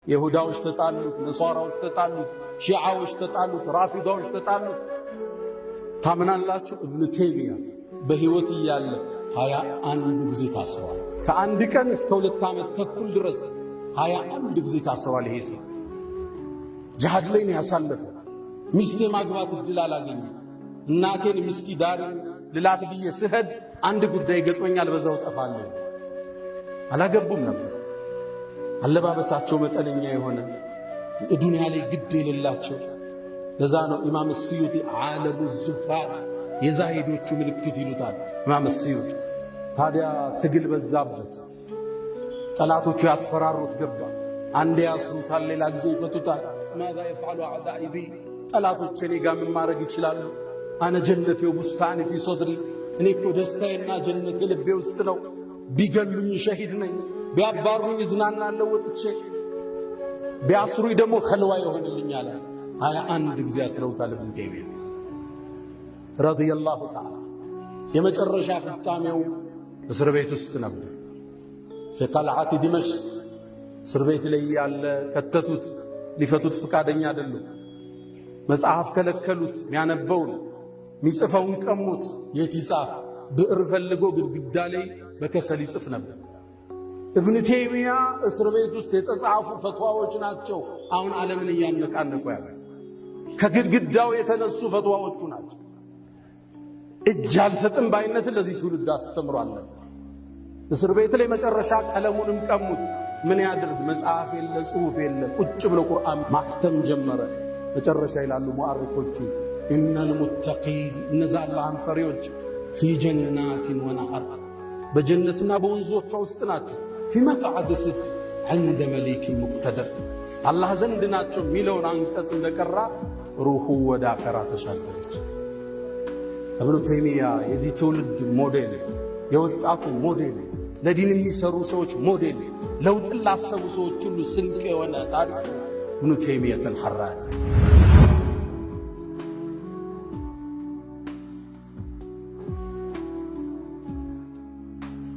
ይሁዳዎች ተጣሉት፣ ነሷራዎች ተጣሉት፣ ሺዓዎች ተጣሉት፣ ራፊዳዎች ተጣሉት። ታምናላችሁ? ኢብኑ ተይሚያ በሕይወት እያለ 21 ጊዜ ታስሯል። ከአንድ ቀን እስከ 2 ዓመት ተኩል ድረስ 21 ጊዜ ታስሯል። ይሄ ሰው ጂሃድ ላይ ነው ያሳለፈ። ሚስት ማግባት እድል አላገኘም። እናቴን ሚስቲ ዳር ልላት ብዬ ስሄድ አንድ ጉዳይ ገጥሞኛል፣ በዛው ጠፋለሁ። አላገቡም ነበር። አለባበሳቸው መጠነኛ የሆነ ዱንያ ላይ ግድ የሌላቸው። ለዛ ነው ኢማም ስዩጢ ዓለሙ ዙሃድ የዛሂዶቹ ምልክት ይሉታል ኢማም ስዩጢ። ታዲያ ትግል በዛበት፣ ጠላቶቹ ያስፈራሩት ገባ። አንዴ ያስሩታል፣ ሌላ ጊዜ ይፈቱታል። ማዛ የፍዓሉ አዕዳኢ ቢ፣ ጠላቶቼ እኔ ጋር ምን ማድረግ ይችላሉ? አነ ጀነቴ ወቡስታኒ ፊ ሶድሪ፣ እኔ እኮ ደስታዬና ጀነቴ ልቤ ውስጥ ነው። ቢገሉኝ ሸሂድ ነኝ፣ ቢያባሩኝ እዝናናለሁ ወጥቼ፣ ቢያስሩኝ ደግሞ ኸልዋ ይሆንልኛል። 21 ጊዜ አስረውታል ኢብኑ ተይሚያ ረዲየላሁ ተዓላ። የመጨረሻ ፍጻሜው እስር ቤት ውስጥ ነበር። ፊ ቀልዓቲ ዲመሽቅ እስር ቤት ላይ ያለ ከተቱት። ሊፈቱት ፍቃደኛ አይደሉም። መጽሐፍ ከለከሉት። ሚያነበውን ሚጽፈውን ቀሙት። የት ይጻፍ? ብዕር ፈልጎ ግድግዳ ላይ በከሰል ይጽፍ ነበር። ኢብኑ ተይሚያ እስር ቤት ውስጥ የተጻፉ ፈትዋዎች ናቸው አሁን ዓለምን እያነቃነቁ ያሉት። ከግድግዳው የተነሱ ፈትዋዎቹ ናቸው። እጅ አልሰጥም ባይነትን ለዚህ ትውልድ አስተምሮ አለፈ። እስር ቤት ላይ መጨረሻ ቀለሙንም ቀሙት። ምን ያድርግ? መጽሐፍ የለ፣ ጽሑፍ የለ። ቁጭ ብሎ ቁርአን ማክተም ጀመረ። መጨረሻ ይላሉ ሙዓሪፎቹ ኢነል ሙተቂን፣ እነዛ አላህን ፈሪዎች ፊ ጀናቲን ወነሐር፣ በጀነትና በወንዞቿ ውስጥ ናቸው። ፊ መቅዓድ ስድቅ ዐንደ መሊኪን ሙቅተደር፣ አላህ ዘንድ ናቸው የሚለውን አንቀጽ እንደቀራ ሩሑ ወደ አኸራ ተሻገረች። ኢብኑ ተይሚያ የዚህ ትውልድ ሞዴል፣ የወጣቱ ሞዴል፣ ለዲን የሚሰሩ ሰዎች ሞዴል፣ ለውጥን ላሰቡ ሰዎች ሁሉ ስንቅ የሆነ ታሪክ ኢብኑ ተይሚያተል ሐራኒ